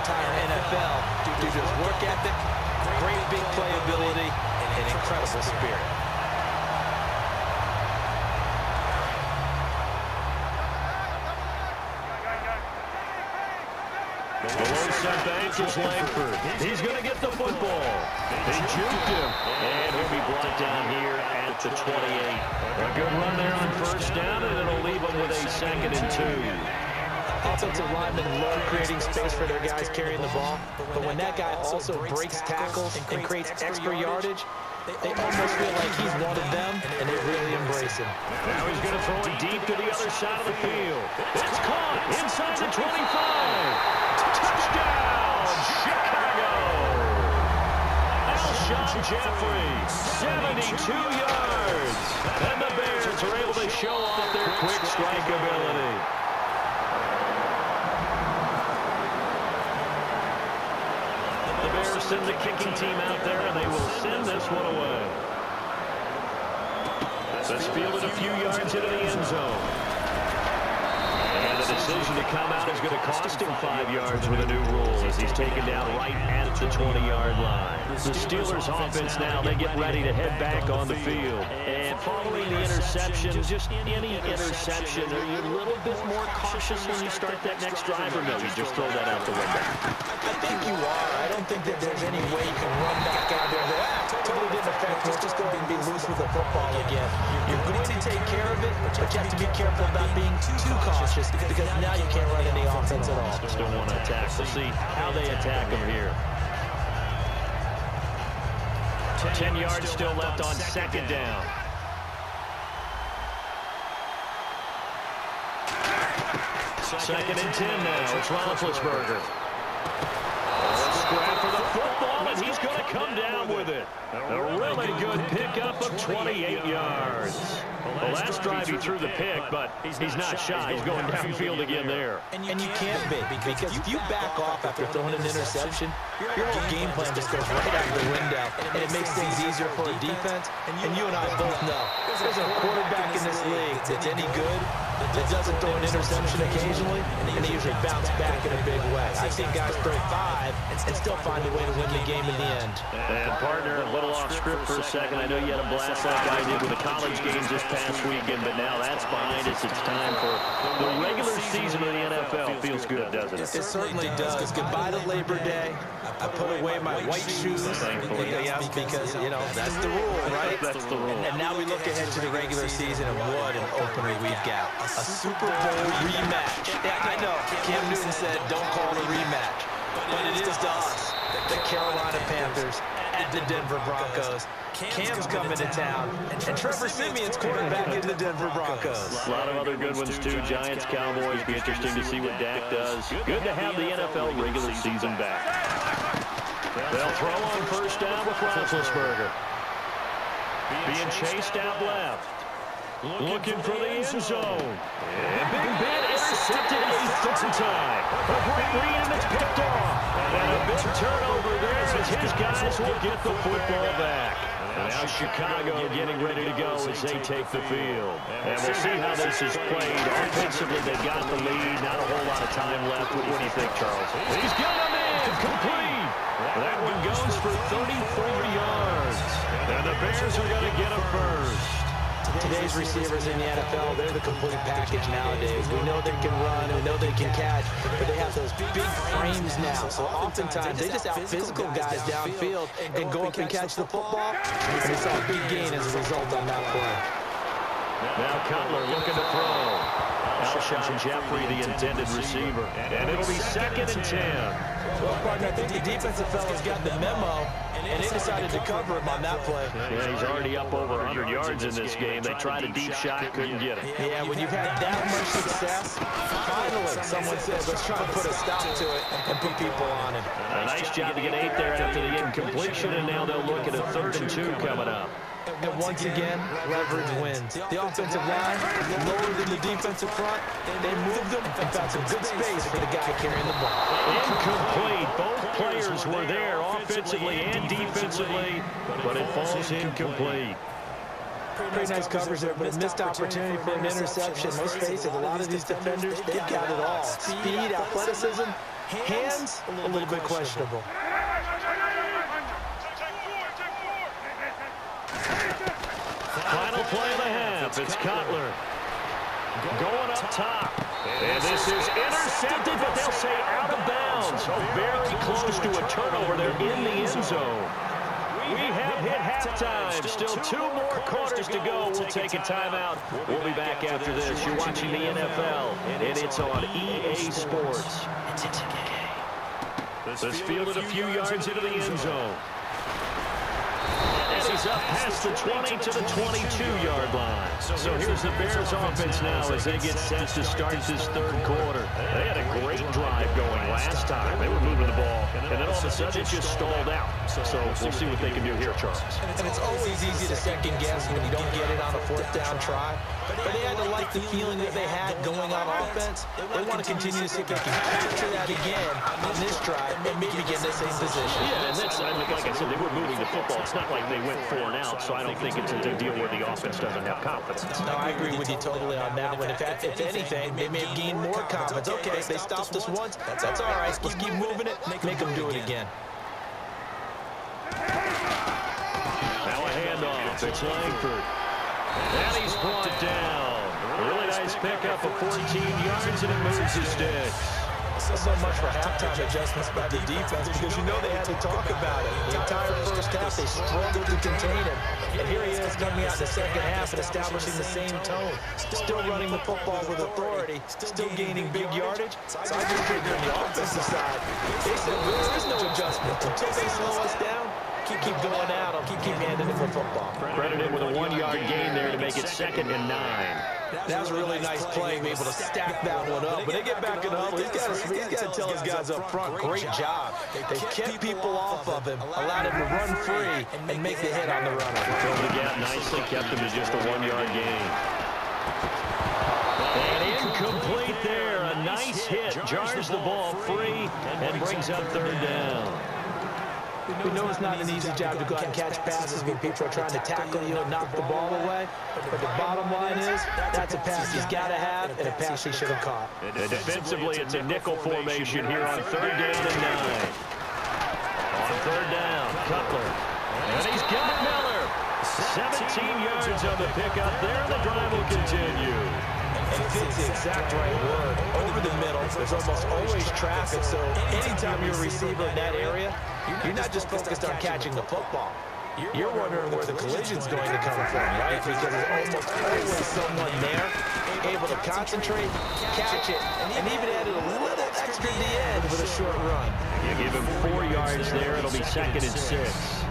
entire NFL due to his work ethic, great big playability, and incredible spirit. Below setback is Langford. He's going to get the football. They juked him. And he'll be brought down here at the 28. A good run there on first down, and it'll leave them with a 2nd and 2. Offensive linemen love creating space for their guys carrying the ball, but when that guy also breaks tackles and creates extra yardage, they almost feel like he's one of them, and they really embrace him. Now he's going to throw it deep to the other side of the field. It's caught inside the 25. Touchdown, Chicago! Alshon Jeffrey, 72 yards. And the Bears are able to show off their quick strike ability. The Bears send the kicking team out there, and they will send this one away. This fielded a few yards into the end zone. And the decision to come out is going to cost him 5 yards with a new rule as he's taken down right at the 20-yard line. The Steelers offense now, they get ready to head back on the field. And following the interception, just any interception, are you a little bit more cautious when you start that next drive, or no, you just throw that out the window? I think you are. I don't think that there's any way you can run back out there that totally didn't affect me. Let's just go ahead and be loose with the football again. You're going to take care of it, but you have to be careful about being too cautious because now you can't run any offense at all. Just don't want to attack. We'll see how they attack him here. 10 yards still left on 2nd down. Second and 10 now. It's Roethlisberger. Scrap for the football, and he's going to come down with it. A really good pickup of 28 yards. The last drive he threw the pick, but he's not shy. He's going downfield again there. And you can't be, because if you back off after throwing an interception, your whole game plan just goes right out the window, and it makes things easier for a defense. And you and I both know, there's a quarterback in this league that's any good that doesn't throw an interception occasionally, and they usually bounce back in a big way. I've seen guys throw 5 and still find a way to win the game in the end. And partner, a little off script for a second. I know you had a blast that guy did with the college games this past weekend, but now that's behind us. It's time for the regular season of the NFL. Feels good, doesn't it? It certainly does. Goodbye to Labor Day. I put away my white shoes. Thankfully. Yeah, because, you know, that's the rule, right? That's the rule. And now we look ahead to the regular season, and what an opener we've got. A Super Bowl rematch. Yeah, I know. Cam Newton said, don't call it a rematch. But it is to us, the Carolina Panthers at the Denver Broncos. Cam's coming to town, and Trevor Siemian's quarterbacking the Denver Broncos. A lot of other good ones, too. Giants, Cowboys. Be interesting to see what Dak does. Good to have the NFL regular season back. They'll throw on first down with Roethlisberger. Being chased out left. Looking for the end zone. And Big Ben intercepted a 3rd time. A great read, and it's picked off. And a big turnover there as his guys will get the football back. And now Chicago getting ready to go as they take the field. And we'll see how this is played. Offensively, they got the lead. Not a whole lot of time left. What do you think, Charles? He's got him in. Complete. That one goes for 34 yards. And the Bears are going to get a first. Today's receivers in the NFL, they're the complete package nowadays. We know they can run, we know they can catch, but they have those big frames now. So oftentimes they just out-physical guys downfield and go up and catch the football. And we saw a big gain as a result on that play. Now Cutler looking to throw. Alshon Jeffrey, the intended receiver. And it'll be 2nd and 10. Well, partner, I think the defensive fellas got the memo, and they decided to cover him on that play. Yeah, he's already up over 100 yards in this game. They tried a deep shot, couldn't get it. Yeah, when you've had that much success, finally someone says, let's try to put a stop to it and put people on him. A nice job to get 8 there after the incompletion, and now they'll look at a 3rd and 2 coming up. And once again, leverage wins. The offensive line, lower than the defensive front, they moved them and found some good space for the guy carrying the ball. Incomplete. Both players were there offensively and defensively, but it falls incomplete. Pretty nice coverage there, but a missed opportunity for an interception. Let's face it, a lot of these defenders, they've got it all. Speed, athleticism, hands, a little bit questionable. Final play of the half. It's Cutler. Going up top. And this is intercepted, but they'll say out of bounds. So very close to a turnover there in the end zone. We have hit halftime. Still 2 more quarters to go. We'll take a timeout. We'll be back after this. You're watching the NFL, and it's on EA Sports. This fielded a few yards into the end zone. And he's up past the 20 to the 22-yard line. So here's the Bears offense now as they get set to start this third quarter. They had a great drive going last time. They were moving the ball, and then all of a sudden it just stalled out. So we'll see what they can do here, Charles. And it's always easy to second guess when you don't get it on a 4th down try. But they had to like the feeling that they had going on offense. They want to continue to see if they can capture that again on this drive and maybe get in the same position. Yeah, and that's, like I said, they were moving the football. It's not like they went 4 and out, so I don't think it's a deal where the offense doesn't have confidence. No, I agree with you totally on that one. If anything, they may have gained more confidence. Okay, they stopped us once. That's all right. Let's keep moving it. Make them do it again. Now a handoff. It's Langford. And he's brought down. Really nice pickup of 14 yards, and it moves the sticks. So much for halftime adjustments by the defense, because you know they had to talk about it. The entire first half, they struggled to contain him. And here he is coming out in the second half and establishing the same tone. Still running the football with authority, still gaining big yardage. So I just figured on the offensive side, they said there is no adjustment. Until they slow us down, keep going at them, keep handing them the football. Credited with a 1-yard gain there to make it 2nd and 9. That was a really nice play, able to stack that one up. When they get back in the huddle, he's got to tell his guys up front, great job. They kept people off of him, allowed him to run free and make the hit on the runner. Filled the gap nicely, kept him to just a 1-yard gain. And incomplete there. A nice hit. Jars the ball free and brings up 3rd down. We know it's not an easy job to go out and catch passes when people are trying to tackle you and knock the ball away. But the bottom line is, that's a pass he's got to have and a pass he should have caught. And defensively, it's a nickel formation here on 3rd down and 9. On 3rd down, Cutler. And he's got Miller. 17 yards on the pickup there. The drive will continue. And fits the exact right word. Over the middle, there's almost always traffic, so anytime you're a receiver in that area, you're not just focused on catching the football. You're wondering where the collision's going to come from, right? Because there's almost always someone there able to concentrate, catch it, and even added a little extra at the end with a short run. You give him 4 yards there, it'll be 2nd and 6.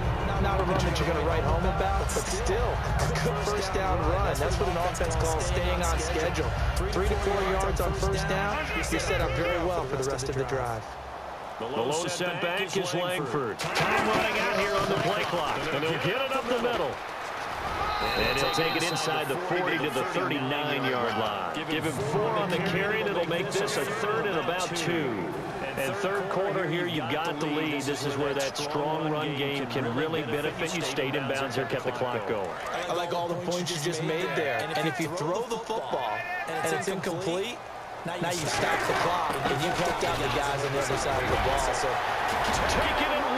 Not a run that you're going to write home about, but still a good 1st down run. That's what an offense calls staying on schedule. 3 to 4 yards on 1st down, you're set up very well for the rest of the drive. The lone set back is Langford. Time running out here on the play clock, and they'll get it up the middle. And he'll take it inside the 40 to the 39-yard line. Give him 4 on the carry, and it'll make this a 3rd and about 2. And 3rd quarter here, you've got the lead. This is where that strong run game can really benefit you. Stayed in bounds here, kept the clock going. I like all the points you just made there. And if you throw the football and it's incomplete, now you've stopped the clock and you've helped out the guys on the other side of the ball. So taking it